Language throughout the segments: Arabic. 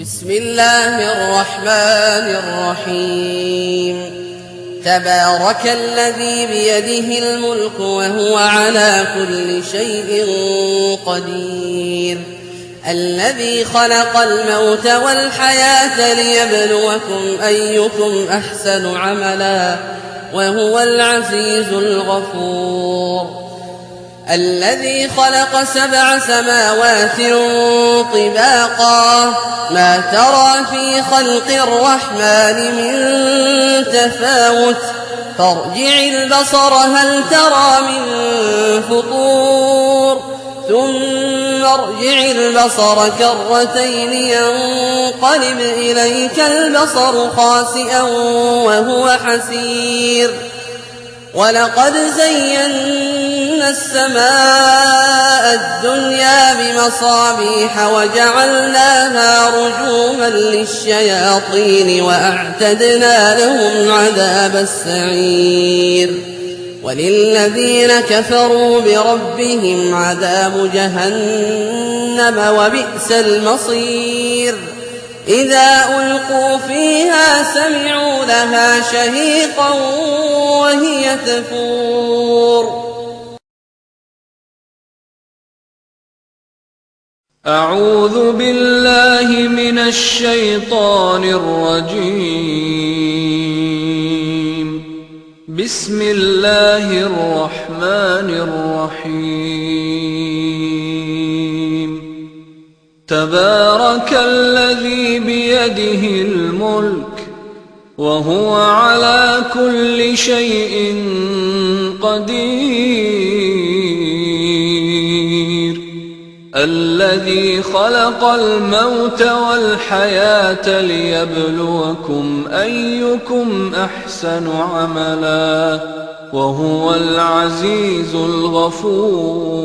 بسم الله الرحمن الرحيم تبارك الذي بيده الملك وهو على كل شيء قدير الذي خلق الموت والحياة ليبلوكم أيكم أحسن عملا وهو العزيز الغفور الذي خلق 7 سماوات طباقا ما ترى في خلق الرحمن من تفاوت فارجع البصر هل ترى من فطور ثم ارجع البصر كرتين ينقلب إليك البصر خاسئا وهو حسير ولقد زينا السماء الدنيا بمصابيح وجعلناها رجوما للشياطين وأعتدنا لهم عذاب السعير وللذين كفروا بربهم عذاب جهنم وبئس المصير إذا ألقوا فيها سمعوا لها شهيقا وهي تفور أعوذ بالله من الشيطان الرجيم بسم الله الرحمن الرحيم تبارك الذي بيده الملك وهو على كل شيء قدير الذي خلق الموت والحياة ليبلوكم أيكم أحسن عملا وهو العزيز الغفور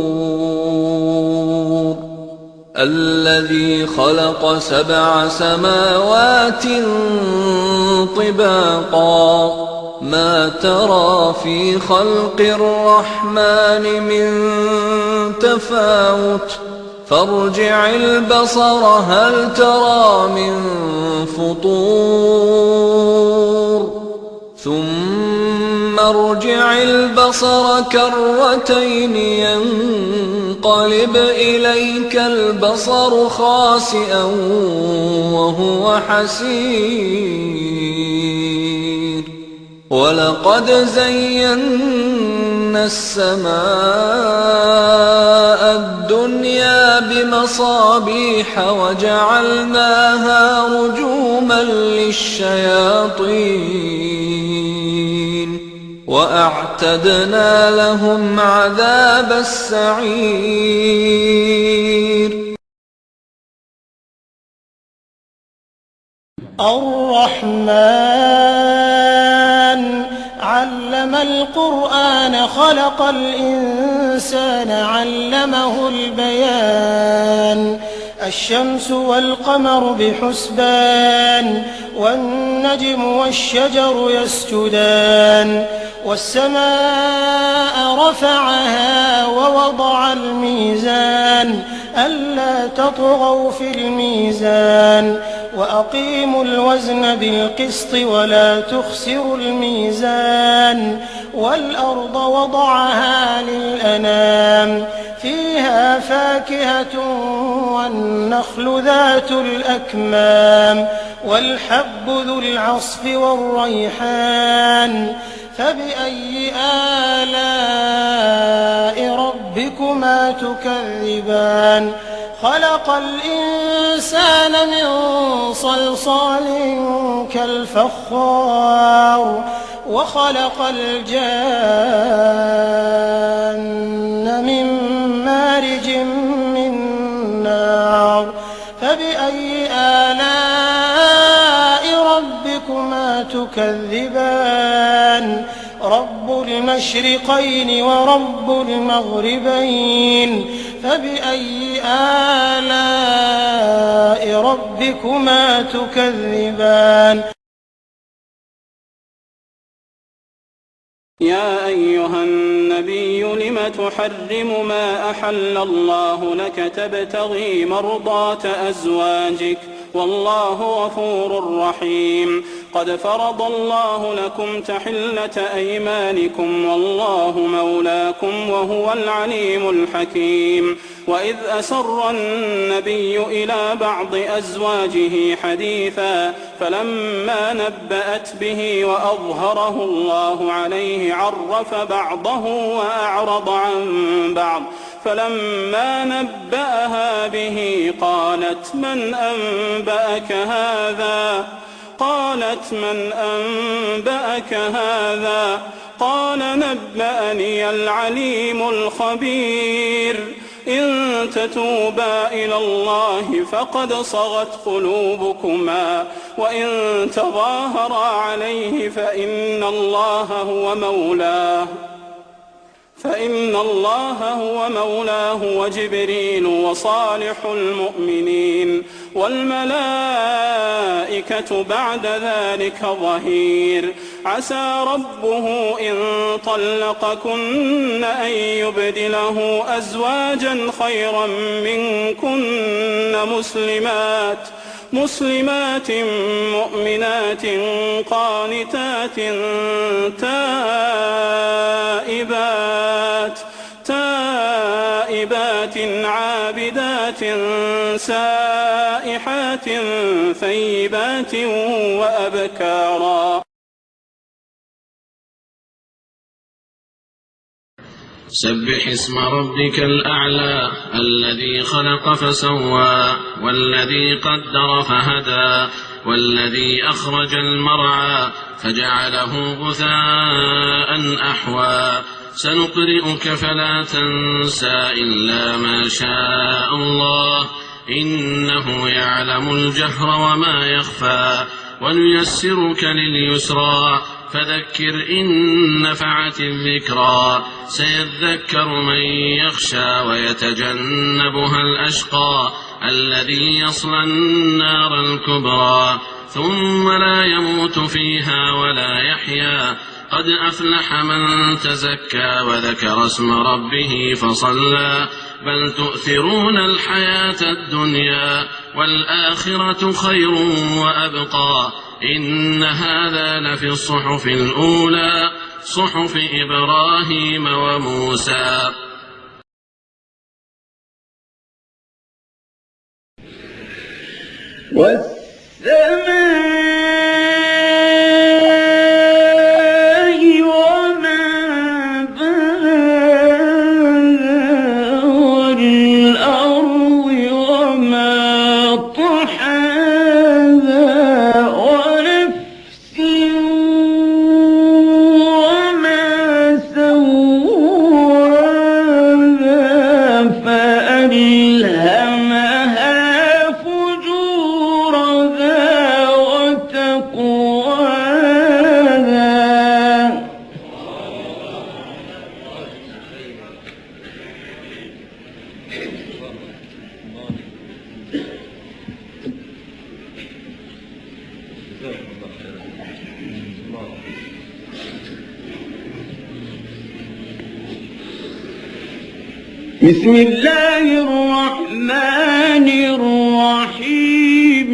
الذي خلق 7 سماوات طباقا ما ترى في خلق الرحمن من تفاوت فارجع البصر هل ترى من فطور ثم ارجع البصر كرتين ينقلب إليك البصر خاسئا وهو حسير ولقد زينا السماء الدنيا بمصابيح وجعلناها رجوما للشياطين وأعتدنا لهم عذاب السعير الرحمن علم القرآن خلق الإنسان علمه البيان الشمس والقمر بحسبان والنجم والشجر يسجدان والسماء رفعها ووضع الميزان ألا تطغوا في الميزان وأقيموا الوزن بالقسط ولا تخسروا الميزان والأرض وضعها للأنام فيها فاكهة والنخل ذات الأكمام والحب ذو العصف والريحان فبأي آلاء ربكما تكذبان خلق الإنسان من صلصال كالفخار وخلق الجان من مارج من نار فبأي آلاء ربكما تكذبان رب المشرقين ورب المغربين فبأي آلاء ربكما تكذبان يا أيها النبي لم تحرم ما أحل الله لك تبتغي مرضات أزواجك والله غفور رحيم. قد فرض الله لكم تحلة أيمانكم والله مولاكم وهو العليم الحكيم. وإذ أسر النبي إلى بعض أزواجه حديثا فلما نبأت به وأظهره الله عليه عرف بعضه وأعرض عن بعض فلما نبأها به قالت من أنبأك هذا قال نبأني العليم الخبير. إن تتوبا إلى الله فقد صغت قلوبكما وإن تظاهرا عليه فإن الله هو مولاه وجبريل وصالح المؤمنين والملائكة بعد ذلك ظهير. عسى ربه إن طلقكن أن يبدله أزواجا خيرا منكن مسلمات مؤمنات قانتات تائبات عابدات سائحات ثيبات وأبكارا. سبح اسم ربك الأعلى الذي خلق فسوى والذي قدر فهدى والذي أخرج المرعى فجعله غثاء أحوى. سنقرئك فلا تنسى إلا ما شاء الله إنه يعلم الجهر وما يخفى. ونيسرك لليسرى فذكر إن نفعت الذكرى. سيذكر من يخشى ويتجنبها الأشقى الذي يصلى النار الكبرى ثم لا يموت فيها ولا يحيا. قد أفلح من تزكى وذكر اسم ربه فصلى. بل تؤثرون الحياة الدنيا والآخرة خير وأبقى. إن هذا لفي الصحف الأولى صحف إبراهيم وموسى. بسم الله الرحمن الرحيم.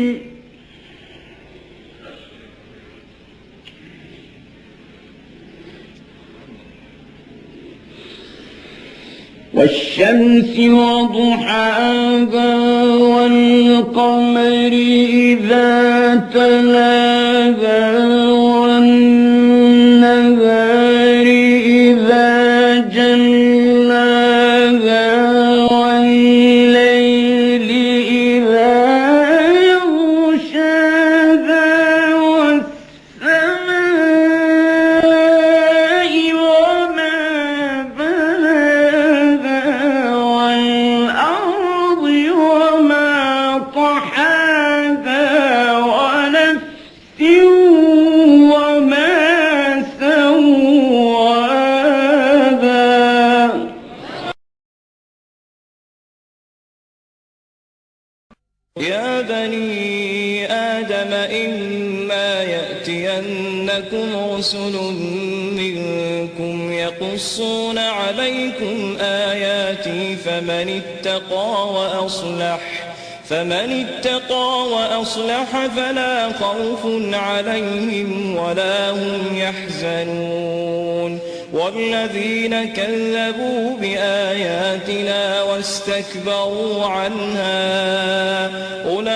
والشمس وضحاها والقمر إذا تلاها والنهار إذا جلاها والليل إذا يغشاها والسماء وما بناها والأرض وما طحاها ونفس وما سواها. يا بني آدم إما يأتينكم رسل منكم يقصون عليكم آياتي فمن اتقى فمن اتقى وأصلح فلا خوف عليهم ولا هم يحزنون والذين كذبوا بآياتنا واستكبروا عنها أولئك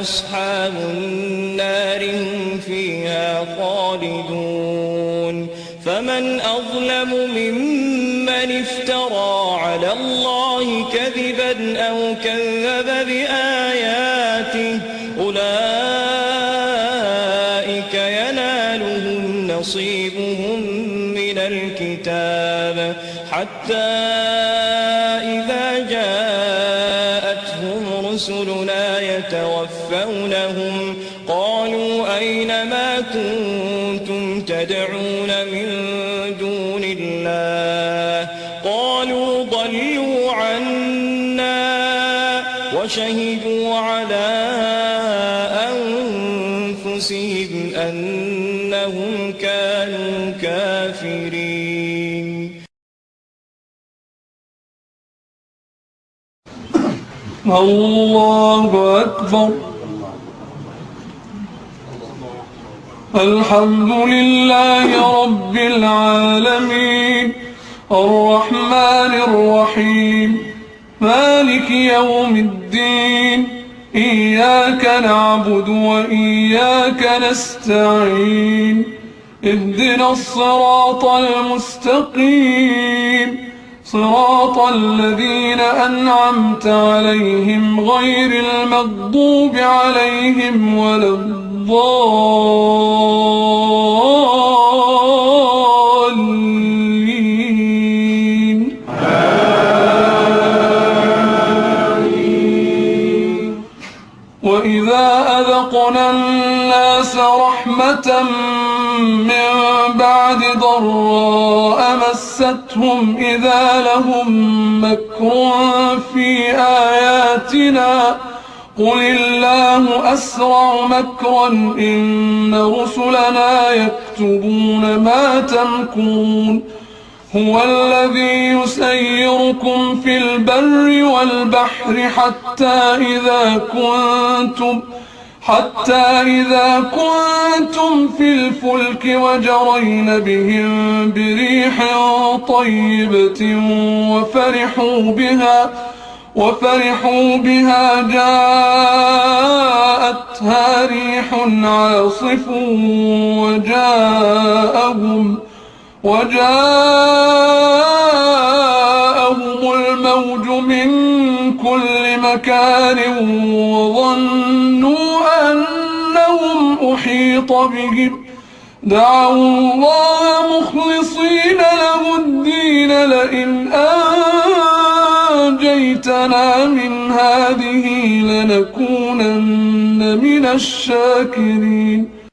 أصحاب النار هم فيها خالدون فمن أظلم ممن افترى على الله كذبا أو كذب بآياته أولئك ينالهم نصيبهم من الكتاب حتى إذا جاءتهم رسلنا يتوفونهم قالوا أين ما كنتم تدعون من دون الله قالوا ضلوا عنا وشهدوا على أنفسهم أنهم كانوا كافرين. الله أكبر. الحمد لله رب العالمين الرحمن الرحيم مالك يوم الدين إياك نعبد وإياك نستعين اهدنا الصراط المستقيم صراط الذين أنعمت عليهم غير المغضوب عليهم ولا الضالين وإذا أذقنا الناس رحمة من بعد ضراء مستهم إذا لهم مكر في آياتنا قل الله أسرع مكرا إن رسلنا يكتبون ما تمكرون هو الذي يسيركم في البر والبحر حتى إذا كنتم في الفلك وجرين بهم بريح طيبة وفرحوا بها جاءتها ريح عاصف وجاءهم الموج من كل مكان وظنوا أنهم أحيط بهم دعوا الله مخلصين له الدين لئن أنجيتنا من هذه لنكونن من الشاكرين